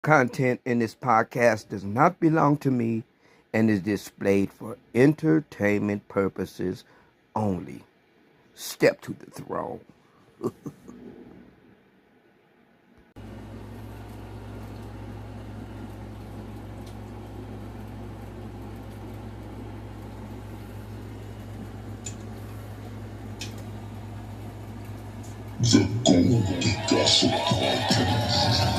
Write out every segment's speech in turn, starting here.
Content in this podcast does not belong to me and is displayed for entertainment purposes only. Step to the throne. The Goldie Gossip Podcast.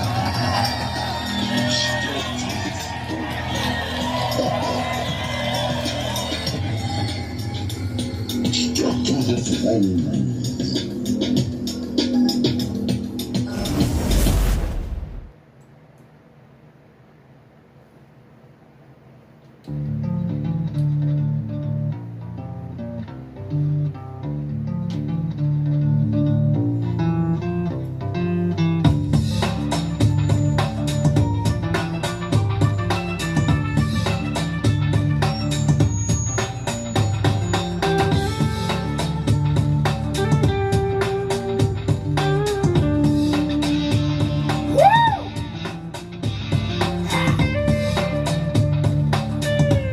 Step to the throne.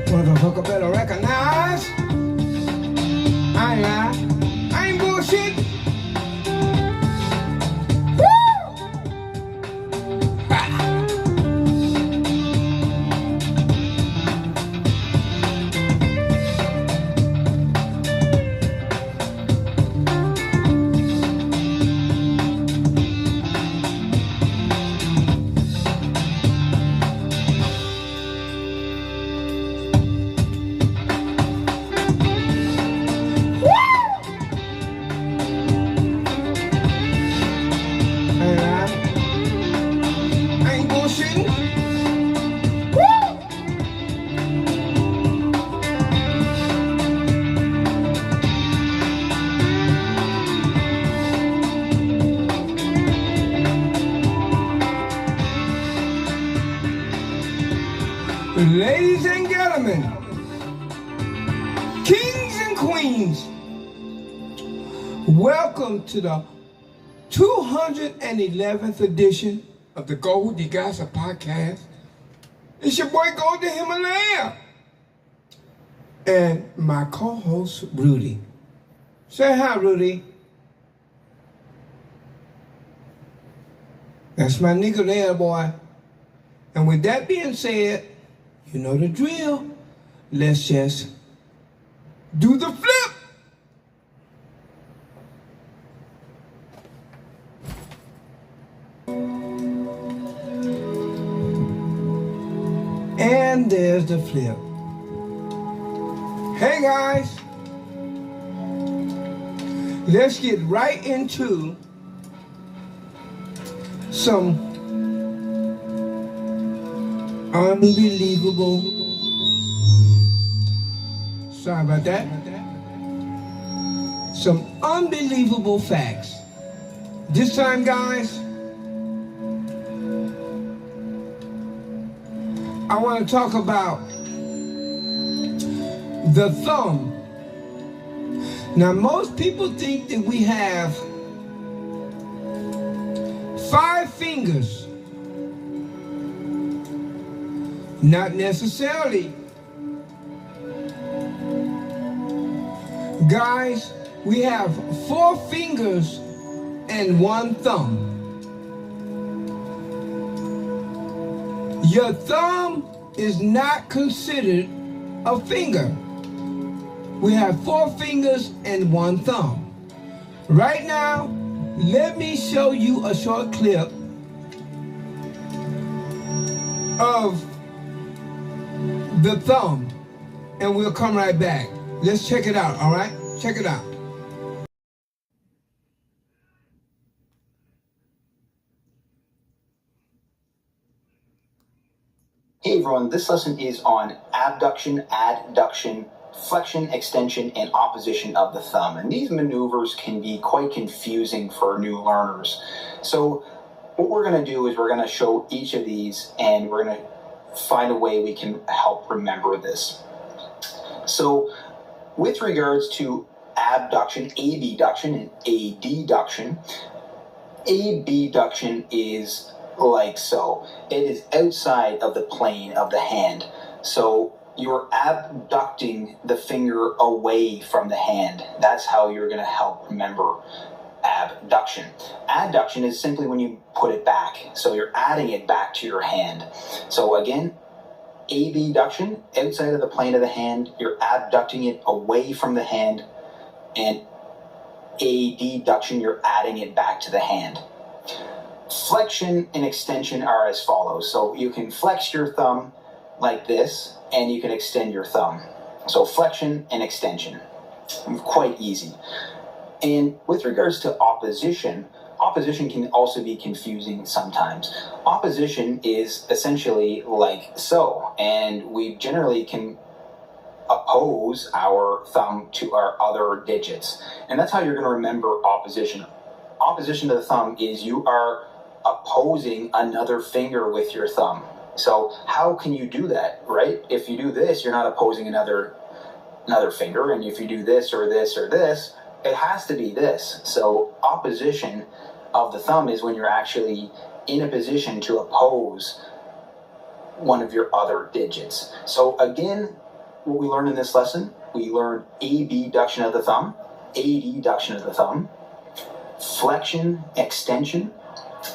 Motherfucker better recognize I ain't bullshit. I ain't bullshitting. Ladies and gentlemen, kings and queens, welcome to the 211th edition of the Goldie Gossip Podcast. It's your boy Goldie Himalaya and my co-host Rudy. Say hi, Rudy. That's my nigga there, boy. And with that being said, you know the drill. Let's just do the flip. And there's the flip. Hey guys, let's get right into some unbelievable, sorry about that, some unbelievable facts. This time, guys, I want to talk about the thumb. Now, most people think that we have 5 fingers. Not necessarily. Guys, we have 4 fingers and 1 thumb. Your thumb is not considered a finger. We have 4 fingers and 1 thumb. Right now, let me show you a short clip of the thumb, and we'll come right back. Let's check it out, all right? Check it out. Hey everyone, this lesson is on abduction, adduction, flexion, extension, and opposition of the thumb. And these maneuvers can be quite confusing for new learners. So what we're going to do is we're going to show each of these and we're going to find a way we can help remember this. So with regards to abduction, abduction, and adduction, abduction is like so. It is outside of the plane of the hand. So you're abducting the finger away from the hand. That's how you're going to help remember abduction. Adduction is simply when you put it back. So you're adding it back to your hand. So again, abduction, outside of the plane of the hand, you're abducting it away from the hand, and adduction, you're adding it back to the hand. Flexion and extension are as follows. So you can flex your thumb like this, and you can extend your thumb. So flexion and extension, quite easy. And with regards to opposition, opposition can also be confusing sometimes. Opposition is essentially like so, and we generally can oppose our thumb to our other digits. And that's how you're going to remember opposition. Opposition to the thumb is you are opposing another finger with your thumb. So how can you do that, right? If you do this, you're not opposing another finger, and if you do this or this or this, it has to be this. So opposition of the thumb is when you're actually in a position to oppose one of your other digits. So again, what we learned in this lesson, we learned abduction of the thumb, adduction of the thumb, flexion, extension,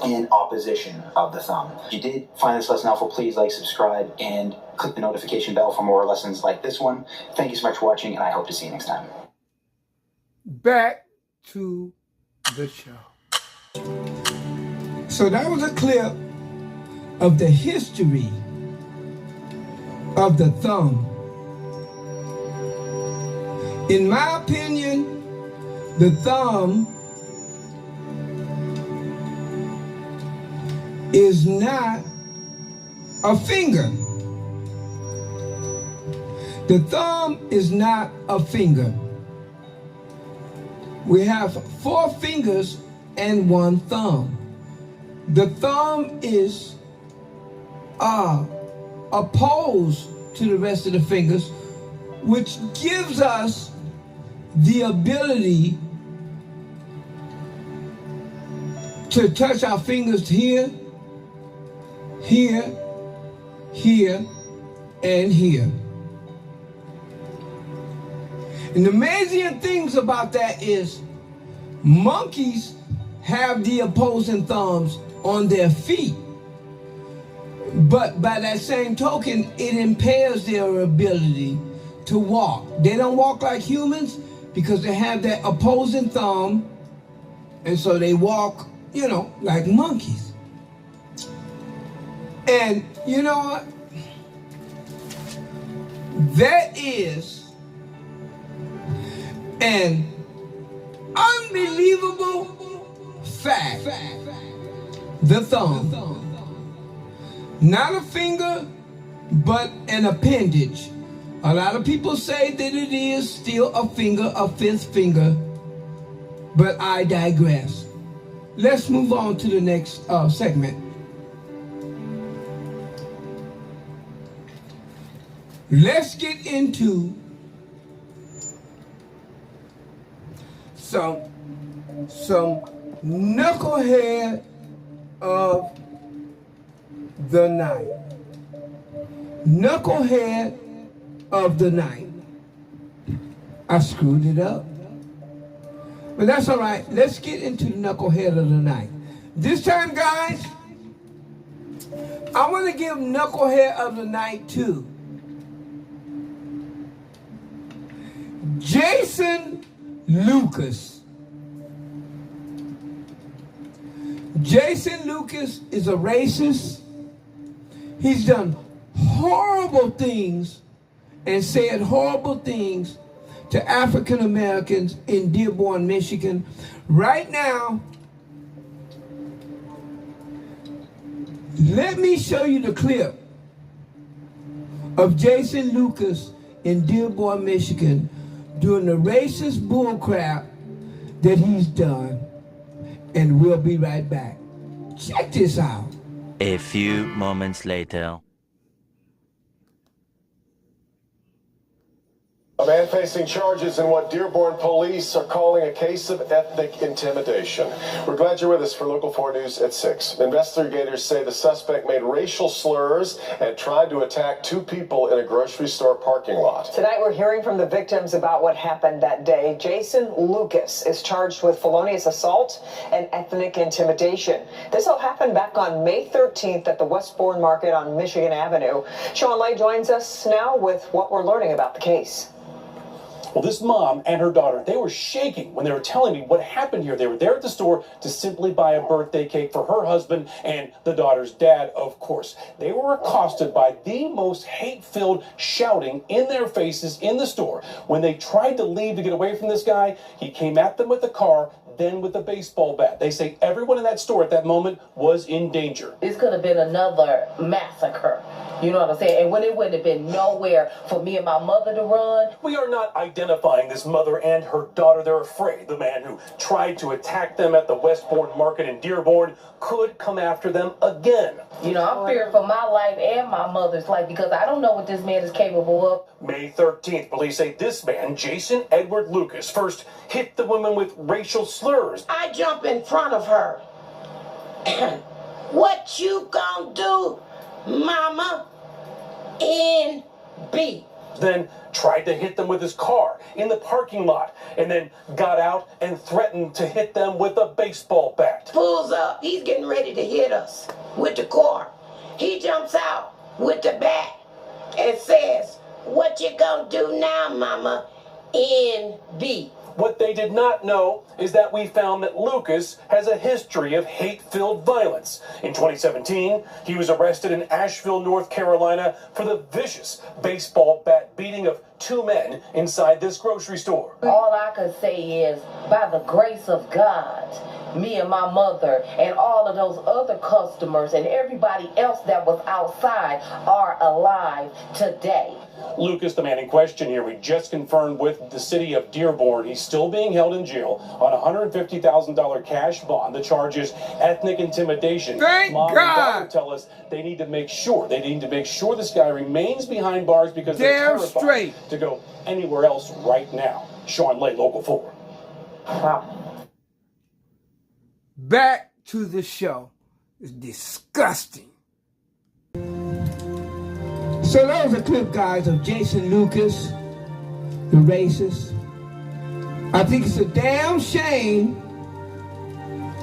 and opposition of the thumb. If you did find this lesson helpful, please like, subscribe, and click the notification bell for more lessons like this one. Thank you so much for watching, and I hope to see you next time. Back to the show. So that was a clip of the history of the thumb. In my opinion, the thumb is not a finger. The thumb is not a finger. We have 4 fingers and 1 thumb. The thumb is opposed to the rest of the fingers, which gives us the ability to touch our fingers here, here, here, and here. And the amazing things about that is monkeys have the opposing thumbs on their feet. But by that same token, it impairs their ability to walk. They don't walk like humans because they have that opposing thumb, and so they walk, like monkeys. And you know what? That is an unbelievable fact. The thumb. Not a finger, but an appendage. A lot of people say that it is still a finger, a 5th finger, but I digress. Let's move on to the next segment. Let's get into some knucklehead of the night. Knucklehead of the night. I screwed it up. But that's all right. Let's get into the knucklehead of the night. This time, guys, I want to give knucklehead of the night to Jason Lucas. Jason Lucas is a racist. He's done horrible things and said horrible things to African Americans in Dearborn, Michigan. Right now, let me show you the clip of Jason Lucas in Dearborn, Michigan, doing the racist bullcrap that he's done, and we'll be right back. Check this out. A few moments later. A man facing charges in what Dearborn police are calling a case of ethnic intimidation. We're glad you're with us for Local 4 News at 6. Investigators say the suspect made racial slurs and tried to attack two people in a grocery store parking lot. Tonight we're hearing from the victims about what happened that day. Jason Lucas is charged with felonious assault and ethnic intimidation. This all happened back on May 13th at the Westbourne Market on Michigan Avenue. Sean Lay joins us now with what we're learning about the case. Well, this mom and her daughter, they were shaking when they were telling me what happened here. They were there at the store to simply buy a birthday cake for her husband and the daughter's dad, of course. They were accosted by the most hate-filled shouting in their faces in the store. When they tried to leave to get away from this guy, he came at them with a car, then with a baseball bat. They say everyone in that store at that moment was in danger. This could have been another massacre. You know what I'm saying? And when it wouldn't have been nowhere for me and my mother to run. We are not identifying this mother and her daughter. They're afraid the man who tried to attack them at the Westbourne Market in Dearborn could come after them again. You know, I'm fearing for my life and my mother's life because I don't know what this man is capable of. May 13th, police say this man, Jason Edward Lucas, first hit the woman with racial slurs. I jump in front of her. What you gonna do, mama? NB. Then tried to hit them with his car in the parking lot, and then got out and threatened to hit them with a baseball bat. Pulls up. He's getting ready to hit us with the car. He jumps out with the bat and says, "What you gonna do now, mama? NB." What they did not know is that we found that Lucas has a history of hate-filled violence. In 2017, he was arrested in Asheville, North Carolina for the vicious baseball bat beating of two men inside this grocery store. All I could say is, by the grace of God, me and my mother and all of those other customers and everybody else that was outside are alive today. Lucas, the man in question here, we just confirmed with the city of Dearborn. He's still being held in jail on a $150,000 cash bond. The charge is ethnic intimidation. Thank Mom God. and daughter tell us they need to make sure this guy remains behind bars because they're Damn terrified straight. to go anywhere else right now. Sean Lay, Local 4. Wow. Back to the show. It's disgusting. So that was a clip, guys, of Jason Lucas, the racist. I think it's a damn shame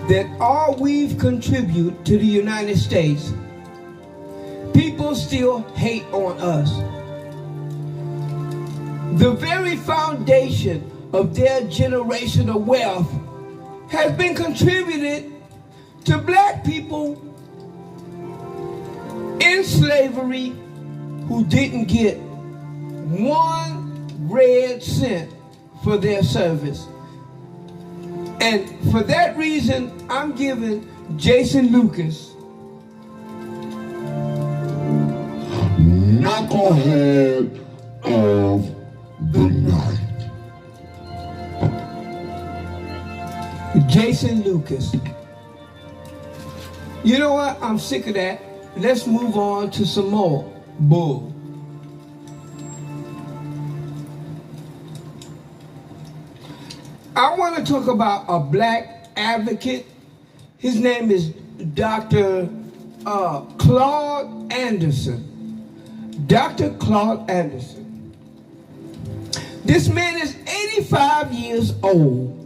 that all we've contributed to the United States, people still hate on us. The very foundation of their generational wealth has been contributed to black people in slavery who didn't get 1 red cent for their service. And for that reason, I'm giving Jason Lucas Knucklehead of the night. Jason Lucas. You know what? I'm sick of that. Let's move on to some more bull. I want to talk about a black advocate. His name is Dr. Claude Anderson. Dr. Claude Anderson. This man is 85 years old.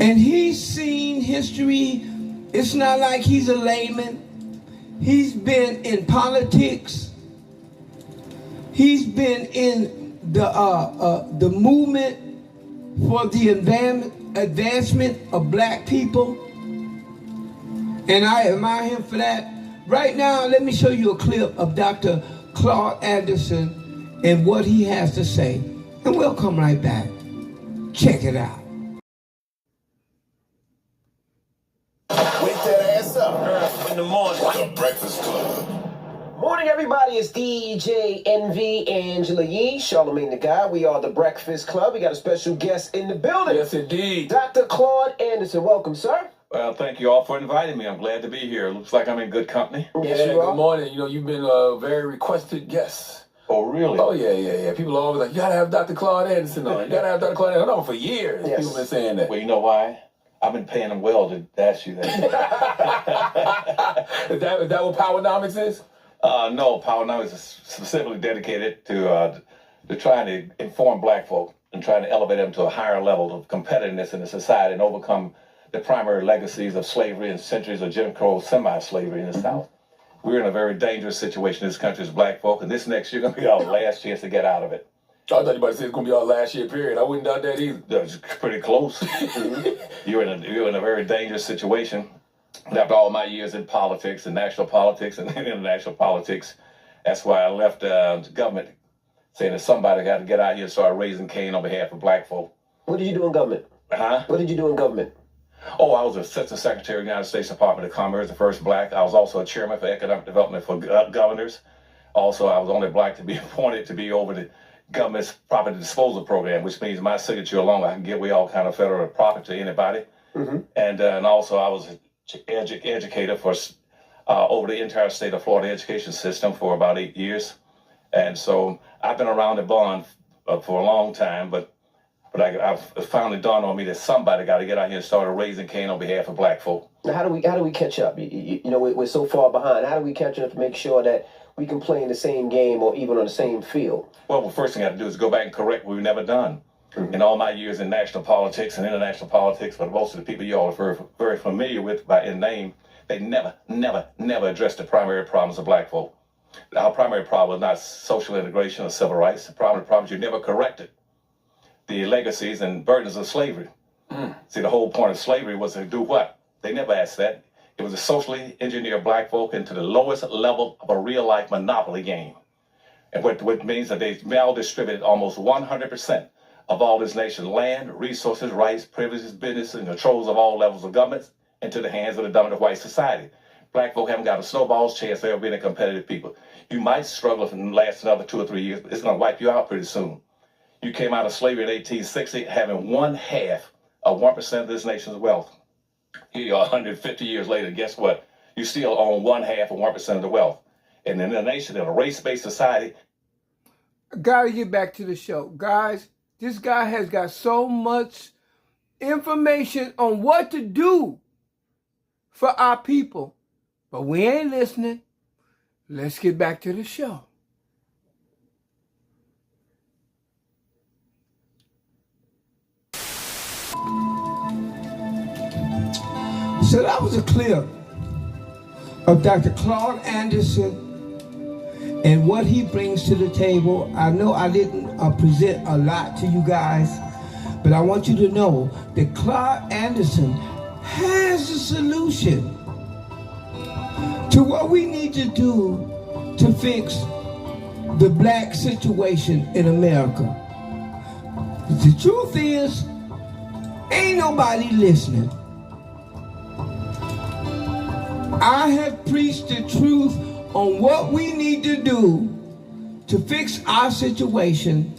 And he's seen history. It's not like he's a layman. He's been in politics. He's been in the movement for the advancement of black people. And I admire him for that. Right now, let me show you a clip of Dr. Claude Anderson and what he has to say. And we'll come right back. Check it out. Wake that ass up. In the morning. The Breakfast Club. Morning, everybody. It's DJ NV, Angela Yee, Charlamagne the Guy. We are the Breakfast Club. We got a special guest in the building. Yes, indeed. Dr. Claude Anderson. Welcome, sir. Well, thank you all for inviting me. I'm glad to be here. Looks like I'm in good company. Yes, yeah, you are. Good morning. You know, you've been a very requested guest. Oh, really? Oh, yeah. People are always like, you gotta have Dr. Claude Anderson on. You gotta have Dr. Claude Anderson on for years. Yes. People have been saying that. Well, you know why? I've been paying them well to ask you that. Is that what Powernomics is? No, Powernomics is specifically dedicated to trying to inform black folk and trying to elevate them to a higher level of competitiveness in the society and overcome the primary legacies of slavery and centuries of Jim Crow semi-slavery in the South. We're in a very dangerous situation in this country as black folk, and this next year going to be our last chance to get out of it. I thought you about to say it's going to be our last year period. I wouldn't doubt that either. That's pretty close. You're in a very dangerous situation. And after all my years in politics and national politics and international politics, that's why I left the government, saying that somebody got to get out here and start raising Cain on behalf of black folk. What did you do in government? Huh? What did you do in government? Oh, I was Assistant Secretary of the United States Department of Commerce, the first black. I was also a chairman for economic development for governors. Also, I was only black to be appointed to be over the government's property disposal program, which means my signature alone, I can give away all kind of federal property to anybody. And also I was an educator for over the entire state of Florida education system for about 8 years. And so I've been around the bond for a long time, but I've finally dawned on me that somebody got to get out here and start raising Cain on behalf of black folk. Now, how do we catch up? You know, we're so far behind. How do we catch up to make sure that we can play in the same game or even on the same field? Well, the first thing I have to do is go back and correct what we've never done. In all my years in national politics and international politics, but most of the people you all are very, very familiar with in name, they never addressed the primary problems of black folk. Our primary problem is not social integration or civil rights. The primary problem is you never corrected the legacies and burdens of slavery. See, the whole point of slavery was to do what? They never asked that. It was to socially engineer black folk into the lowest level of a real-life monopoly game. And what means that they maldistributed almost 100% of all this nation's land, resources, rights, privileges, business, and controls of all levels of government into the hands of the dominant white society. Black folk haven't got a snowball's chance of ever being a competitive people. You might struggle if it lasts another 2 or 3 years, but it's going to wipe you out pretty soon. You came out of slavery in 1860 having 1/2 of 1% of this nation's wealth. Here you are 150 years later, guess what? You still own 1/2 of 1% of the wealth. And in a nation, in a race-based society. Gotta get back to the show. Guys, this guy has got so much information on what to do for our people. But we ain't listening. Let's get back to the show. So that was a clip of Dr. Claude Anderson and what he brings to the table. I know I didn't present a lot to you guys, but I want you to know that Claude Anderson has a solution to what we need to do to fix the black situation in America. The truth is, ain't nobody listening. I have preached the truth on what we need to do to fix our situation.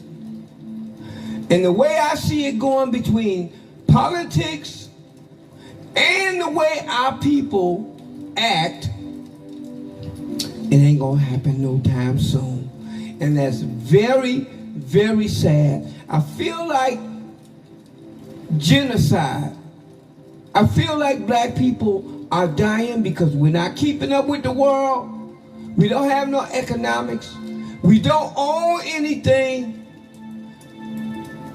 And the way I see it going between politics and the way our people act, it ain't gonna happen no time soon. And that's very, very sad. I feel like genocide. I feel like black people are dying because we're not keeping up with the world. We don't have no economics. We don't own anything.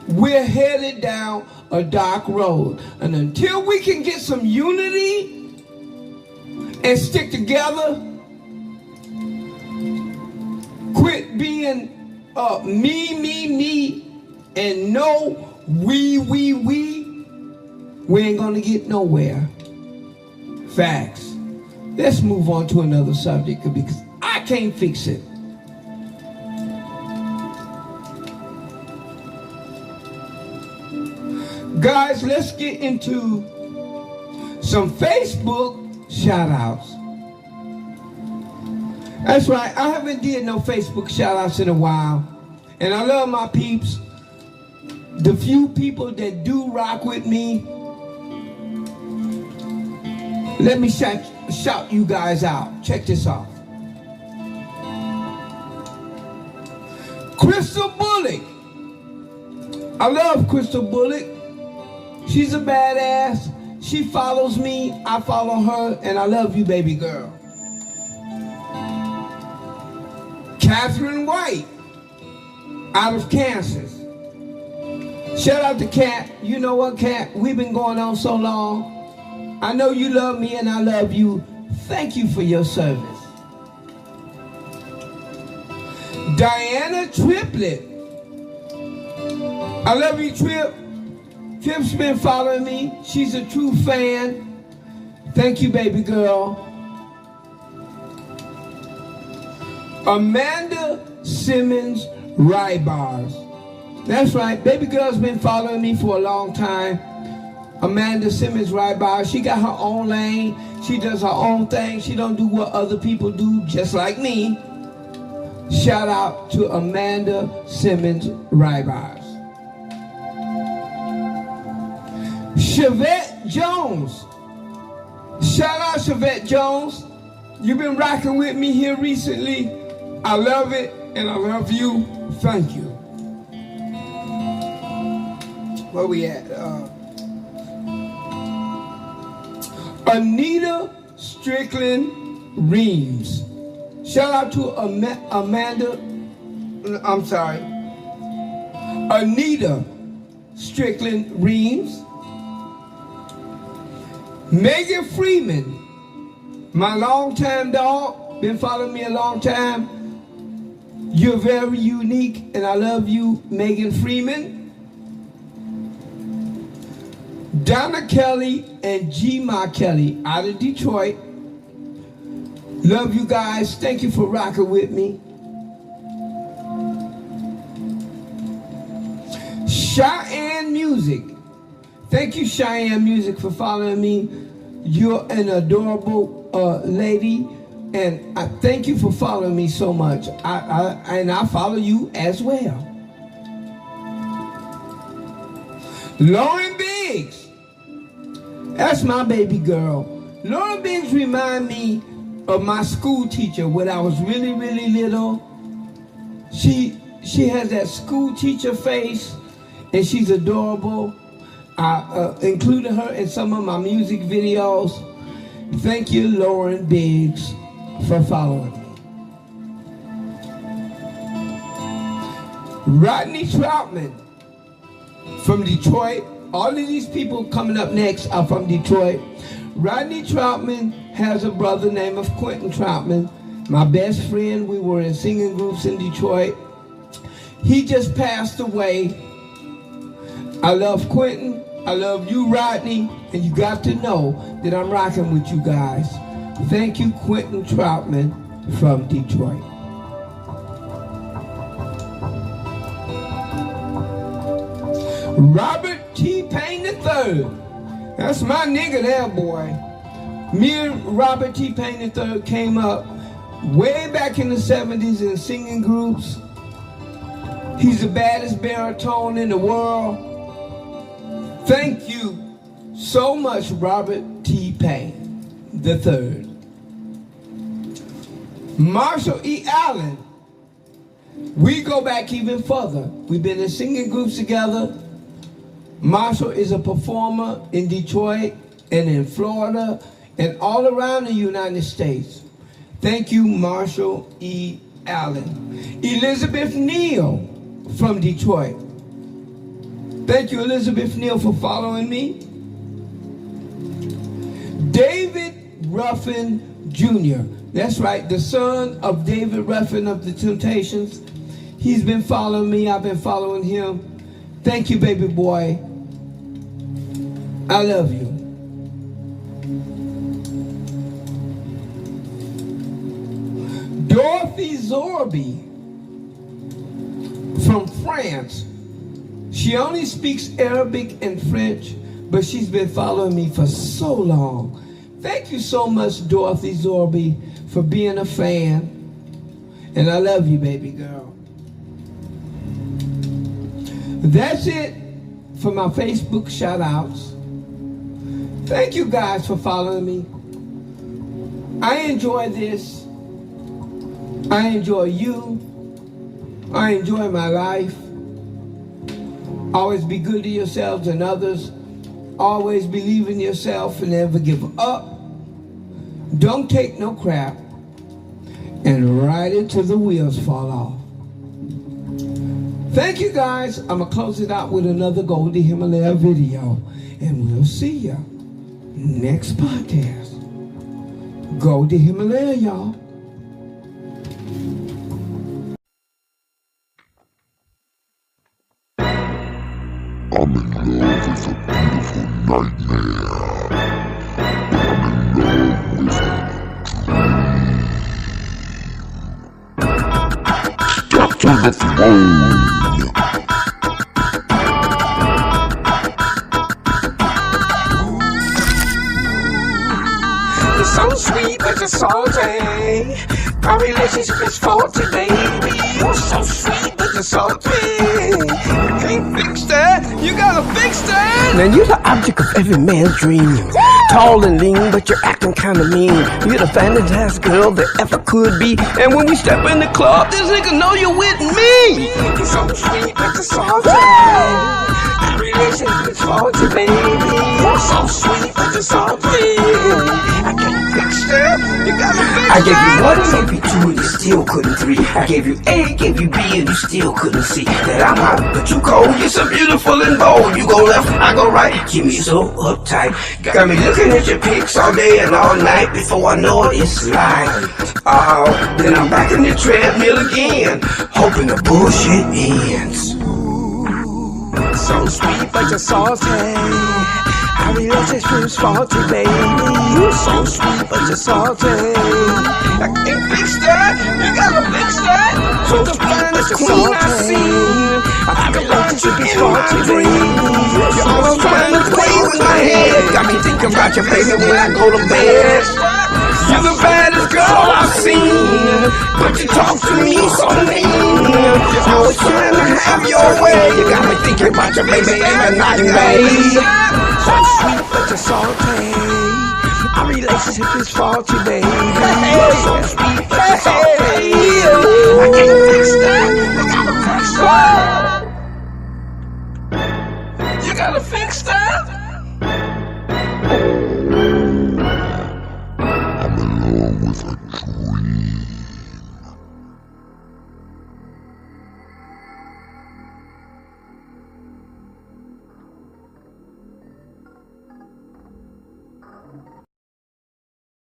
We're headed down a dark road. And until we can get some unity and stick together, quit being me, and no we ain't gonna get nowhere. Facts. Let's move on to another subject because I can't fix it. Guys, let's get into some Facebook shout outs. That's right, I haven't did no Facebook shout outs in a while. And I love my peeps. The few people that do rock with me, let me shout you guys out. Check this out. Crystal Bullock. I love Crystal Bullock. She's a badass. She follows me, I follow her, and I love you, baby girl. Catherine White, out of Kansas. Shout out to Kat. You know what, Kat? We've been going on so long. I know you love me and I love you. Thank you for your service. Diana Triplett. I love you, Trip. Trip's been following me. She's a true fan. Thank you, baby girl. Amanda Simmons Rybars. That's right, baby girl's been following me for a long time. Amanda Simmons Rybars. She got her own lane. She does her own thing. She don't do what other people do, just like me. Shout out to Amanda Simmons Rybars. Chevette Jones. Shout out Chevette Jones. You've been rocking with me here recently. I love it and I love you. Thank you. Where we at? Anita Strickland Reams. Shout out to Anita Strickland Reams. Megan Freeman, my longtime dog, been following me a long time. You're very unique and I love you, Megan Freeman. Donna Kelly and G-Ma Kelly out of Detroit. Love you guys. Thank you for rocking with me. Cheyenne Music. Thank you, Cheyenne Music, for following me. You're an adorable lady, and I thank you for following me so much. I follow you as well. Lauren Biggs. That's my baby girl. Lauren Biggs remind me of my school teacher when I was really, really little. She has that school teacher face, and she's adorable. I included her in some of my music videos. Thank you, Lauren Biggs, for following me. Rodney Troutman from Detroit. All of these people coming up next are from Detroit. Rodney Troutman has a brother named Quentin Troutman. My best friend, we were in singing groups in Detroit. He just passed away. I love Quentin. I love you, Rodney, and you got to know that I'm rocking with you guys. Thank you, Quentin Troutman from Detroit. Robert T. Payne III. That's my nigga there, boy. Me and Robert T. Payne III came up way back in the 70s in singing groups. He's the baddest baritone in the world. Thank you so much, Robert T. Payne III. Marshall E. Allen. We go back even further. We've been in singing groups together. Marshall is a performer in Detroit and in Florida and all around the United States. Thank you, Marshall E. Allen. Elizabeth Neal from Detroit. Thank you, Elizabeth Neal, for following me. David Ruffin Jr. That's right, the son of David Ruffin of the Temptations. He's been following me. I've been following him. Thank you, baby boy. I love you. Dorothy Zorby from France. She only speaks Arabic and French, but she's been following me for so long. Thank you so much, Dorothy Zorby, for being a fan. And I love you, baby girl. That's it for my Facebook shout-outs. Thank you guys for following me. I enjoy this. I enjoy you. I enjoy my life. Always be good to yourselves and others. Always believe in yourself and never give up. Don't take no crap. And ride it till the wheels fall off. Thank you guys. I'm going to close it out with another Goldie Himalaya video. And we'll see ya next podcast. Goldie Himalaya, y'all. I'm in love with a beautiful nightmare. But I'm in love with a dream. Step to the throne. It's so sweet but you're salty. Our relationship is faulty, baby. You're so sweet but you're salty. You can't fix that. You gotta fix that. Now you're the object of every man's dream. Tall and lean, but you're acting kinda mean. You're the fantastic girl that ever could be. And when we step in the club, this nigga know you're with me. You're so sweet but you're salty. Our relationship is faulty, baby. You're so sweet but you're salty. I can't fix that. You gotta fix that. I gave you 1, gave you 2, and you still couldn't 3. I gave you A, gave you B, and you still couldn't see that I'm hot, but you cold. You're so beautiful and bold. You go left, I go right. Keep me so uptight. Got me looking at your pics all day and all night. Before I know it, it's light. Oh, then I'm back in the treadmill again, hoping the bullshit ends. So sweet but you're salty. Our relationship's faulty, baby. You're so sweet but you're salty. I can't fix that. You gotta fix that. So the finest queen I've seen. Our relationship is faulty, baby. You're always trying to play with my head. Got me thinking about your baby when I go to bed. You're the baddest girl I've seen, but you talk to me so mean. You're always trying to have your way. You got me thinking about your baby every night, baby. So sweet but you're salty. Our relationship is faulty, baby. You're so sweet but you're salty. I can't fix that. I gotta fix that. You gotta fix that.